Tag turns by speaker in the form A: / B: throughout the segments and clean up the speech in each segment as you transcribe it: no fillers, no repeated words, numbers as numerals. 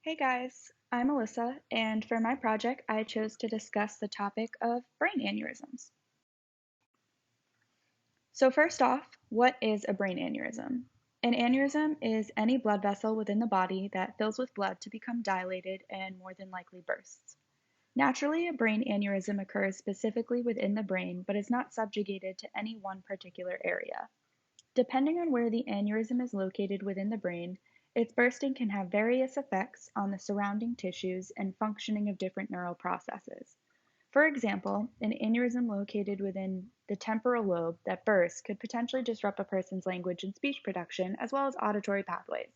A: Hey guys, I'm Alyssa, and for my project, I chose to discuss the topic of brain aneurysms. So, first off, what is a brain aneurysm? An aneurysm is any blood vessel within the body that fills with blood to become dilated and more than likely bursts. Naturally, a brain aneurysm occurs specifically within the brain but is not subjugated to any one particular area. Depending on where the aneurysm is located within the brain, its bursting can have various effects on the surrounding tissues and functioning of different neural processes. For example, an aneurysm located within the temporal lobe that bursts could potentially disrupt a person's language and speech production as well as auditory pathways.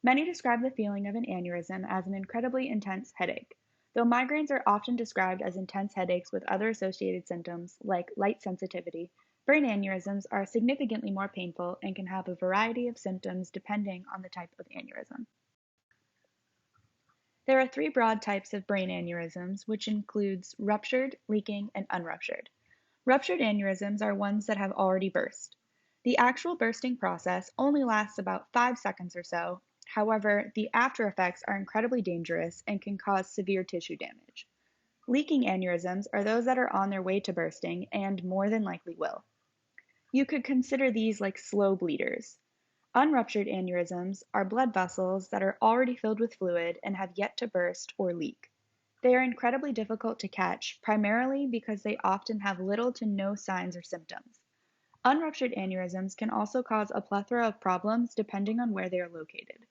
A: Many describe the feeling of an aneurysm as an incredibly intense headache. Though migraines are often described as intense headaches with other associated symptoms like light sensitivity, brain aneurysms are significantly more painful and can have a variety of symptoms depending on the type of aneurysm. There are three broad types of brain aneurysms, which includes ruptured, leaking, and unruptured. Ruptured aneurysms are ones that have already burst. The actual bursting process only lasts about 5 seconds or so. However, the after effects are incredibly dangerous and can cause severe tissue damage. Leaking aneurysms are those that are on their way to bursting and more than likely will. You could consider these like slow bleeders. Unruptured aneurysms are blood vessels that are already filled with fluid and have yet to burst or leak. They are incredibly difficult to catch, primarily because they often have little to no signs or symptoms. Unruptured aneurysms can also cause a plethora of problems depending on where they are located.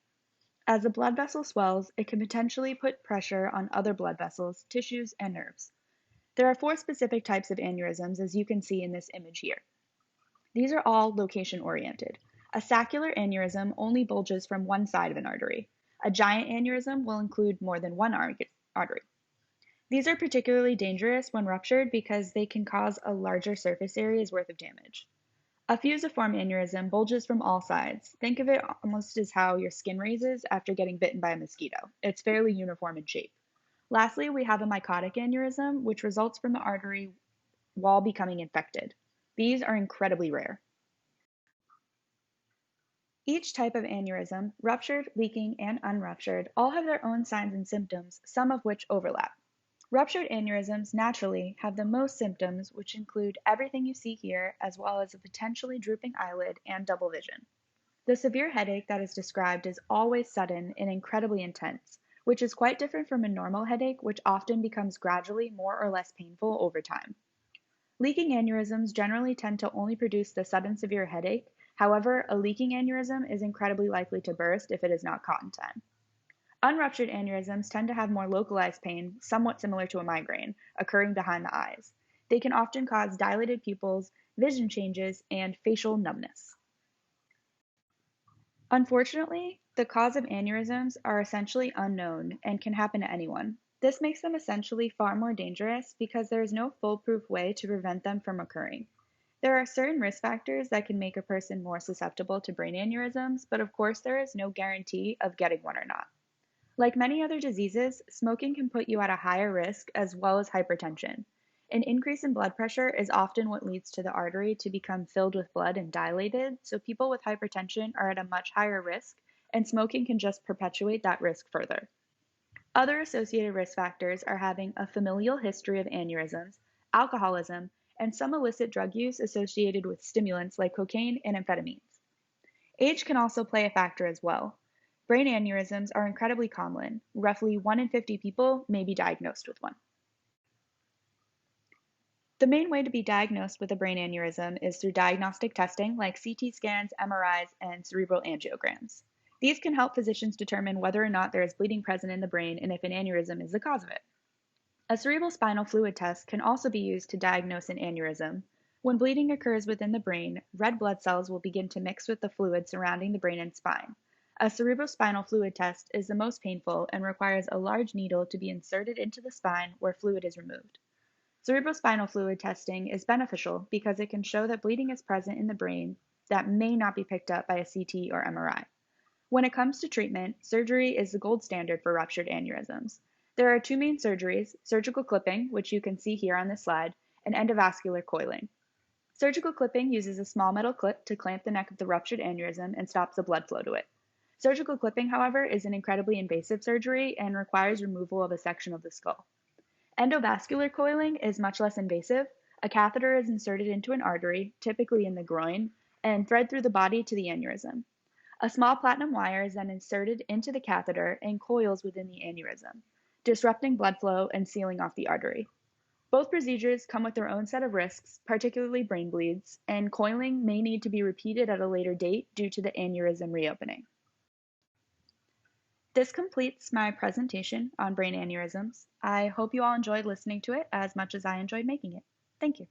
A: As a blood vessel swells, it can potentially put pressure on other blood vessels, tissues, and nerves. There are four specific types of aneurysms, as you can see in this image here. These are all location-oriented. A saccular aneurysm only bulges from one side of an artery. A giant aneurysm will include more than one artery. These are particularly dangerous when ruptured because they can cause a larger surface area's worth of damage. A fusiform aneurysm bulges from all sides. Think of it almost as how your skin raises after getting bitten by a mosquito. It's fairly uniform in shape. Lastly, we have a mycotic aneurysm, which results from the artery wall becoming infected. These are incredibly rare. Each type of aneurysm, ruptured, leaking, and unruptured, all have their own signs and symptoms, some of which overlap. Ruptured aneurysms naturally have the most symptoms, which include everything you see here, as well as a potentially drooping eyelid and double vision. The severe headache that is described is always sudden and incredibly intense, which is quite different from a normal headache, which often becomes gradually more or less painful over time. Leaking aneurysms generally tend to only produce the sudden severe headache. However, a leaking aneurysm is incredibly likely to burst if it is not caught in time. Unruptured aneurysms tend to have more localized pain, somewhat similar to a migraine, occurring behind the eyes. They can often cause dilated pupils, vision changes, and facial numbness. Unfortunately, the cause of aneurysms are essentially unknown and can happen to anyone. This makes them essentially far more dangerous because there is no foolproof way to prevent them from occurring. There are certain risk factors that can make a person more susceptible to brain aneurysms, but of course, there is no guarantee of getting one or not. Like many other diseases, smoking can put you at a higher risk as well as hypertension. An increase in blood pressure is often what leads to the artery to become filled with blood and dilated, so people with hypertension are at a much higher risk, and smoking can just perpetuate that risk further. Other associated risk factors are having a familial history of aneurysms, alcoholism, and some illicit drug use associated with stimulants like cocaine and amphetamines. Age can also play a factor as well. Brain aneurysms are incredibly common. Roughly 1 in 50 people may be diagnosed with one. The main way to be diagnosed with a brain aneurysm is through diagnostic testing like CT scans, MRIs, and cerebral angiograms. These can help physicians determine whether or not there is bleeding present in the brain and if an aneurysm is the cause of it. A cerebral spinal fluid test can also be used to diagnose an aneurysm. When bleeding occurs within the brain, red blood cells will begin to mix with the fluid surrounding the brain and spine. A cerebrospinal fluid test is the most painful and requires a large needle to be inserted into the spine where fluid is removed. Cerebrospinal fluid testing is beneficial because it can show that bleeding is present in the brain that may not be picked up by a CT or MRI. When it comes to treatment, surgery is the gold standard for ruptured aneurysms. There are two main surgeries: surgical clipping, which you can see here on this slide, and endovascular coiling. Surgical clipping uses a small metal clip to clamp the neck of the ruptured aneurysm and stops the blood flow to it. Surgical clipping, however, is an incredibly invasive surgery and requires removal of a section of the skull. Endovascular coiling is much less invasive. A catheter is inserted into an artery, typically in the groin, and thread through the body to the aneurysm. A small platinum wire is then inserted into the catheter and coils within the aneurysm, disrupting blood flow and sealing off the artery. Both procedures come with their own set of risks, particularly brain bleeds, and coiling may need to be repeated at a later date due to the aneurysm reopening. This completes my presentation on brain aneurysms. I hope you all enjoyed listening to it as much as I enjoyed making it. Thank you.